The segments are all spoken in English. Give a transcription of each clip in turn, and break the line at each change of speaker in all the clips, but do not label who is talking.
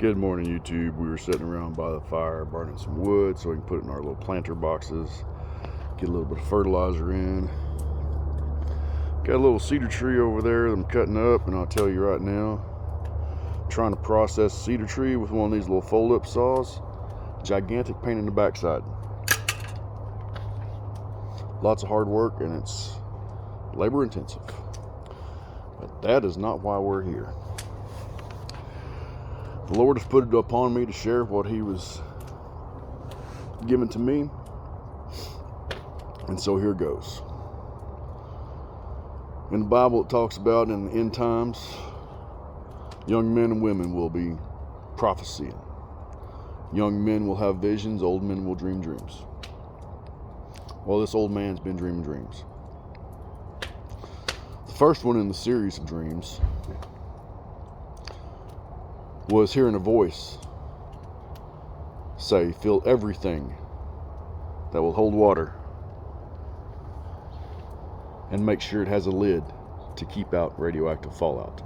Good morning, YouTube. We were sitting around by the fire burning some wood so we can put it in our little planter boxes, get a little bit of fertilizer in. Got a little cedar tree over there that I'm cutting up, and I'll tell you right now, trying to process cedar tree with one of these little fold-up saws, gigantic pain in the backside. Lots of hard work, and it's labor intensive. But that is not why we're here. The Lord has put it upon me to share what He was given to me. And so here goes. In the Bible, it talks about in the end times, young men and women will be prophesying. Young men will have visions, old men will dream dreams. Well, this old man's been dreaming dreams. The first one in the series of dreams was hearing a voice say, fill everything that will hold water and make sure it has a lid to keep out radioactive fallout.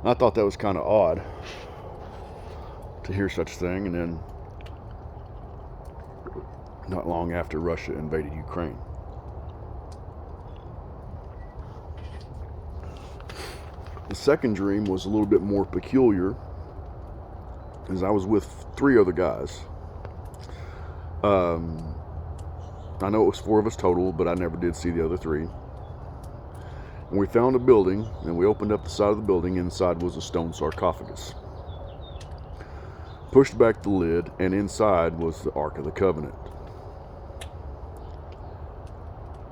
I thought that was kind of odd to hear such a thing, and then not long after Russia invaded Ukraine. The second dream was a little bit more peculiar, as I was with 3 other guys. I know it was 4 of us total, but I never did see the other 3. And we found a building, and we opened up the side of the building. Inside was a stone sarcophagus. Pushed back the lid, and inside was the Ark of the Covenant.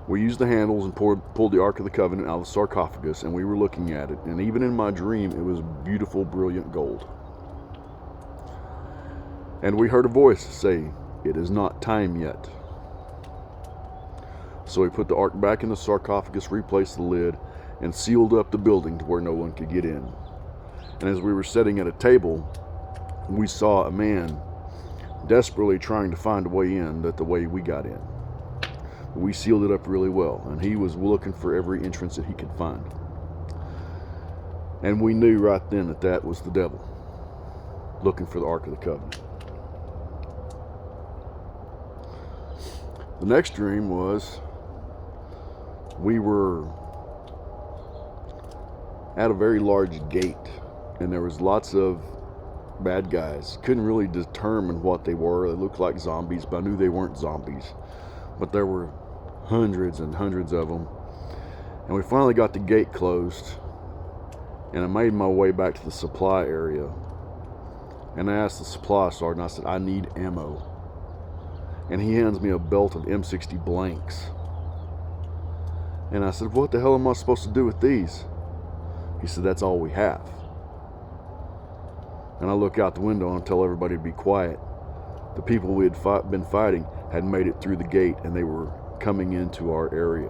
We used the handles and pulled the Ark of the Covenant out of the sarcophagus, and we were looking at it. And even in my dream, it was beautiful, brilliant gold. And we heard a voice say, "It is not time yet." So we put the Ark back in the sarcophagus, replaced the lid, and sealed up the building to where no one could get in. And as we were sitting at a table, we saw a man desperately trying to find a way in the way we got in. We sealed it up really well, and he was looking for every entrance that he could find. And we knew right then that that was the devil looking for the Ark of the Covenant. The next dream was we were at a very large gate, and there was lots of bad guys. Couldn't really determine what they were. They looked like zombies, but I knew they weren't zombies. But there were hundreds and hundreds of them. And we finally got the gate closed, and I made my way back to the supply area. And I asked the supply sergeant, I said, I need ammo. And he hands me a belt of M60 blanks. And I said, what the hell am I supposed to do with these? He said, that's all we have. And I look out the window and tell everybody to be quiet. The people we had been fighting had made it through the gate, and they were coming into our area.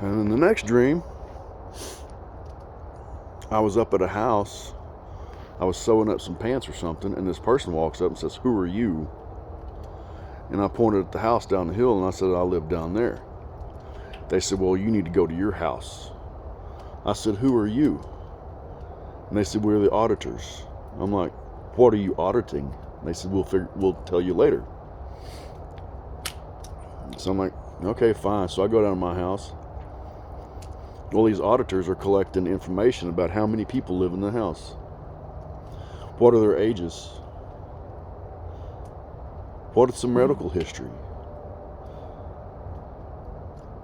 And in the next dream, I was up at a house. I was sewing up some pants or something, and this person walks up and says, who are you? And I pointed at the house down the hill, and I said, I live down there. They said, well, you need to go to your house. I said, who are you? And they said, we're the auditors. I'm like, what are you auditing? And they said, we'll tell you later. So I'm like, okay, fine. So I go down to my house. Well, these auditors are collecting information about how many people live in the house. What are their ages? What is some medical history?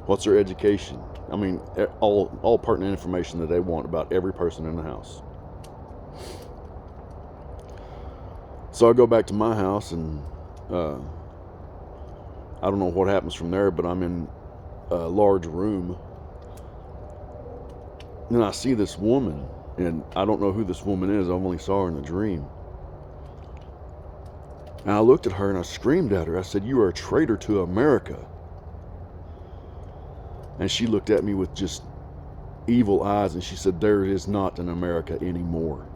What's their education? I mean, all pertinent information that they want about every person in the house. So I go back to my house, and I don't know what happens from there, but I'm in a large room. And I see this woman, and I don't know who this woman is. I only saw her in a dream. And I looked at her and I screamed at her. I said, you are a traitor to America. And she looked at me with just evil eyes, and she said, there is not an America anymore.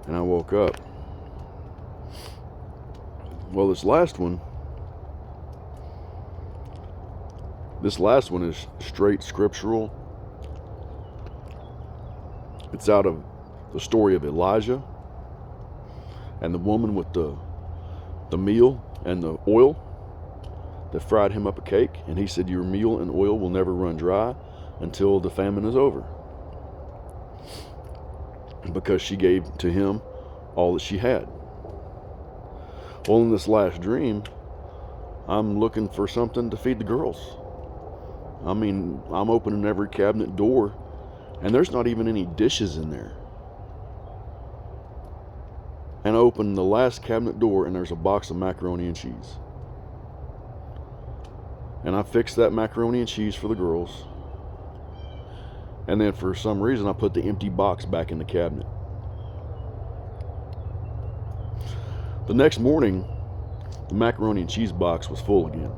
And I woke up. Well, this last one is straight scriptural. It's out of the story of Elijah and the woman with the meal and the oil that fried him up a cake. And he said, your meal and oil will never run dry until the famine is over. Because she gave to him all that she had. Well, in this last dream, I'm looking for something to feed the girls. I mean, I'm opening every cabinet door, and there's not even any dishes in there. And I open the last cabinet door, and there's a box of macaroni and cheese. And I fixed that macaroni and cheese for the girls. And then for some reason, I put the empty box back in the cabinet. The next morning, the macaroni and cheese box was full again.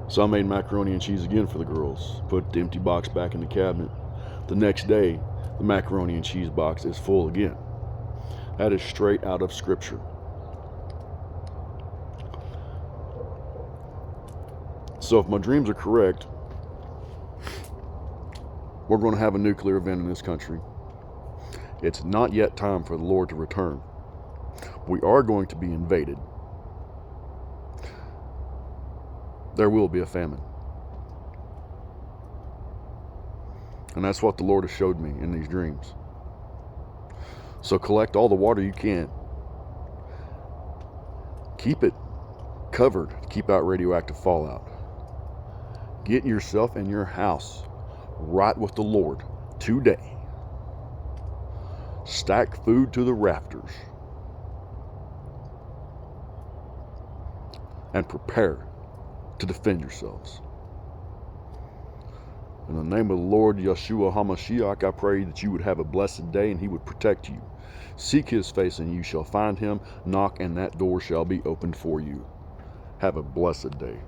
So I made macaroni and cheese again for the girls. Put the empty box back in the cabinet. The next day, the macaroni and cheese box is full again. That is straight out of Scripture. So if my dreams are correct, we're going to have a nuclear event in this country. It's not yet time for the Lord to return. We are going to be invaded. There will be a famine. And that's what the Lord has showed me in these dreams. So collect all the water you can. Keep it covered to keep out radioactive fallout. Get yourself and your house right with the Lord today. Stack food to the rafters. And prepare to defend yourselves. In the name of the Lord Yeshua HaMashiach, I pray that you would have a blessed day and he would protect you. Seek his face and you shall find him. Knock and that door shall be opened for you. Have a blessed day.